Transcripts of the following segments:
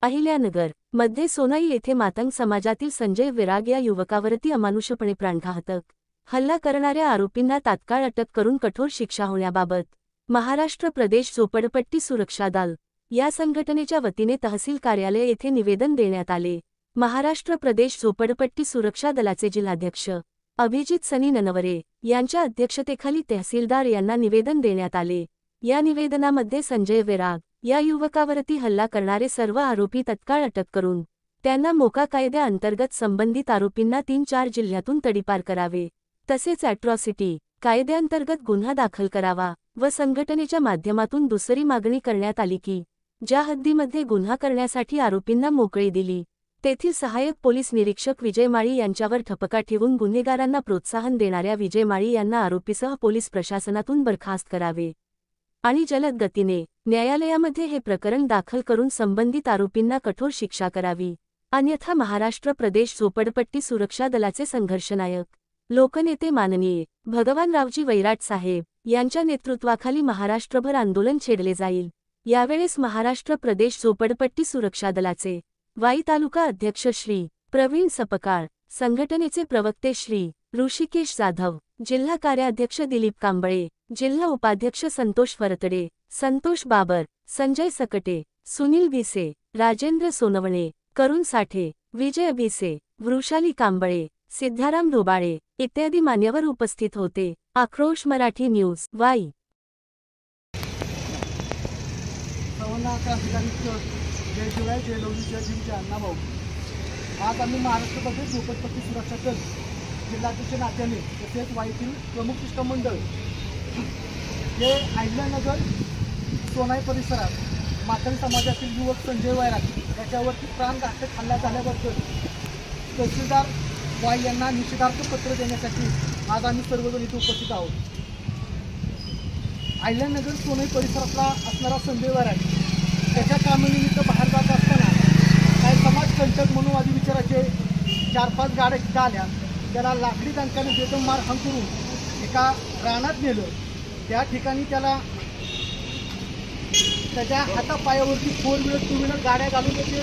अहिल्यानगर मध्ये सोनाई येथे मातंग समाजातील संजय विराग या युवकावरती अमानुषपणे प्राणघातक हल्ला करणाऱ्या आरोपींना तात्काळ अटक करून कठोर शिक्षा होण्याबाबत महाराष्ट्र प्रदेश झोपडपट्टी सुरक्षा दल या संघटनेच्या वतीने तहसील कार्यालय येथे निवेदन देण्यात आले। महाराष्ट्र प्रदेश झोपडपट्टी सुरक्षा दलाचे जिल्हाध्यक्ष अभिजित सनी ननवरे यांच्या अध्यक्षतेखाली तहसीलदार यांना निवेदन देण्यात आले। या निवेदनामध्ये संजय विराग या युवकावरती हल्ला करणारे सर्व आरोपी तत्काळ अटक करून त्यांना मोका कायद्याअंतर्गत संबंधित आरोपींना 3-4 जिल्ह्यातून तडीपार करावे, तसेच अॅट्रॉसिटी कायद्याअंतर्गत गुन्हा दाखल करावा व संघटनेच्या माध्यमातून दुसरी मागणी करण्यात आली की ज्या हद्दीमध्ये गुन्हा करण्यासाठी आरोपींना मोकळी दिली तेथील सहाय्यक पोलीस निरीक्षक विजय माळी यांच्यावर ठपका ठेवून गुन्हेगारांना प्रोत्साहन देणाऱ्या विजय माळी यांना आरोपीसह पोलीस प्रशासनातून बरखास्त करावे आणि जलद गतीने न्यायालयामध्ये हे प्रकरण दाखल करून संबंधित आरोपींना कठोर शिक्षा करावी, अन्यथा महाराष्ट्र प्रदेश झोपडपट्टी सुरक्षा दलाचे संघर्षनायक लोकनेते माननीय भगवानरावजी वैराट साहेब यांच्या नेतृत्वाखाली महाराष्ट्रभर आंदोलन छेडले जाईल। यावेळेस महाराष्ट्र प्रदेश झोपडपट्टी सुरक्षा दलाचे वाई तालुका अध्यक्ष श्री प्रवीण सपकाळ, संघटनेचे प्रवक्ते श्री ऋषिकेश जाधव, जिल्हा कार्याध्यक्ष दिलीप कांबळे, जिल्हा उपाध्यक्ष संतोष फरतडे, संतोष बाबर, संजय सकटे, सुनील भिसे, राजेंद्र सोनवणे, करुण साठे, विजय भिसे, वृषाली कांबळे, सिद्धाराम ढोबाळे इत्यादी मान्यवर उपस्थित होते। आक्रोश मराठी न्यूज वाई। जय शिवराय, जय लवजी, जय भीम, जय अण्णाभाऊ। आज आम्ही महाराष्ट्र प्रदेश झोपडपट्टी सुरक्षा दल जिल्हाध्यक्ष नात्याने तसेच वाईतील प्रमुख शिष्टमंडळ हे अहिल्यानगर सोनाई परिसरात मातंग समाजातील युवक संजय विराग याच्यावरती प्राणघातक हल्ला झाल्याबद्दल तहसीलदार वाई यांना निषेधार्थ पत्र देण्यासाठी आज आम्ही सर्वजण इथे उपस्थित आहोत। अहिल्यानगर सोनाई परिसरातला असणारा संजय विराग त्याच्या कामानिमित्त बाहेर जात असताना काही समाजकंटक मनोवादी विचाराचे 4-5 गाड्या तिथं आल्या। त्याला लाकडी दणक्याने बेदम मारहाण करून एका रानात नेलं। त्या ठिकाणी त्याला त्याच्या हातापायावरती 4 व्हीलर 2 व्हीलर गाड्या घालून त्याचे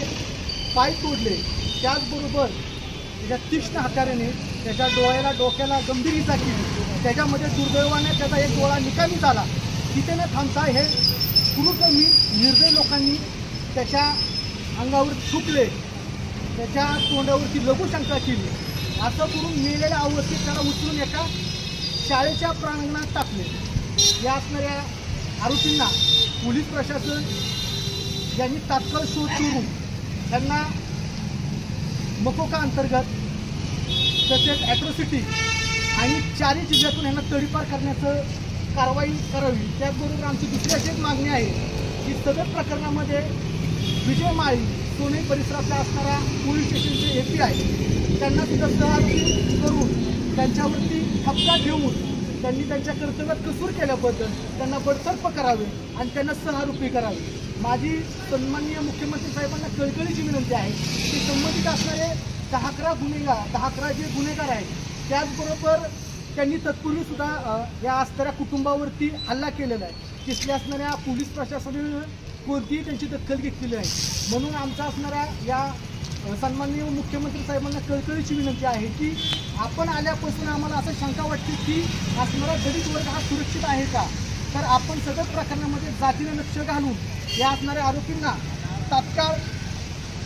पाय तोडले। त्याचबरोबर त्याच्या तीक्ष्ण हत्याराने त्याच्या डोक्याला गंभीर इजा केली। त्याच्यामध्ये दुर्दैवाने त्याचा एक डोळा निकामी झाला। तिथे न थांबता हे कुरूकमी निर्दय लोकांनी त्याच्या अंगावर थुकले, त्याच्या तोंडावरती लघुशंका केली। असं करून मेलेल्या अवस्थेत त्याला उचलून एका शाळेच्या प्रांगणात टाकले। या असणाऱ्या आरोपींना पोलीस प्रशासन यांनी तात्काळ शोध करून त्यांना मकोका अंतर्गत तसेच ॲट्रॉसिटी आणि 4 जिल्ह्यातून यांना तडीपार करण्याचं कारवाई करावी। त्याचबरोबर आमची दुसरी अशी मागणी आहे की सदर प्रकरणामध्ये विजय माळी सोनाई परिसरातला असणारा पोलीस स्टेशनचे API त्यांना सुद्धा सहआरोपी करून त्यांच्यावरती ठपका ठेवून त्यांनी त्यांच्या कर्तव्यात कसूर केल्याबद्दल त्यांना बडतर्फ करावे आणि त्यांना सहआरोपी करावे। माझी सन्माननीय मुख्यमंत्री साहेबांना कळकळीची विनंती आहे की संबंधित असणारे 10-11 जे गुन्हेगार आहेत त्याचबरोबर त्यांनी तत्पूर्वी सुद्धा या असणाऱ्या कुटुंबावरती हल्ला केलेला आहे, तिथल्या असणाऱ्या पोलीस प्रशासनाने कोणतीही त्यांची दखल घेतलेली आहे। म्हणून आमचा असणाऱ्या या सन्माननीय मुख्यमंत्री साहेबांना कळकळीची विनंती आहे की आपण आल्यापासून आम्हाला असं शंका वाटते की असणारा दलित वर्ग हा सुरक्षित आहे का, तर आपण सदर प्रकरणामध्ये जातीने लक्ष घालून या असणाऱ्या आरोपींना तात्काळ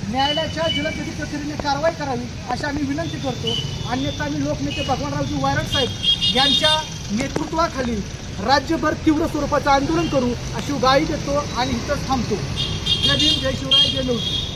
न्यायालयाच्या जलद प्रक्रियेने कारवाई करावी अशी आम्ही विनंती करतो। अन्यथा आम्ही लोकनेते भगवानरावजी वैराट साहेब यांच्या नेतृत्वाखाली राज्यभर तीव्र स्वरूपाचं आंदोलन करू अशी ग्वाही देतो आणि इथंच थांबतो। जय भीम, जय शिवराय, जय लवजी।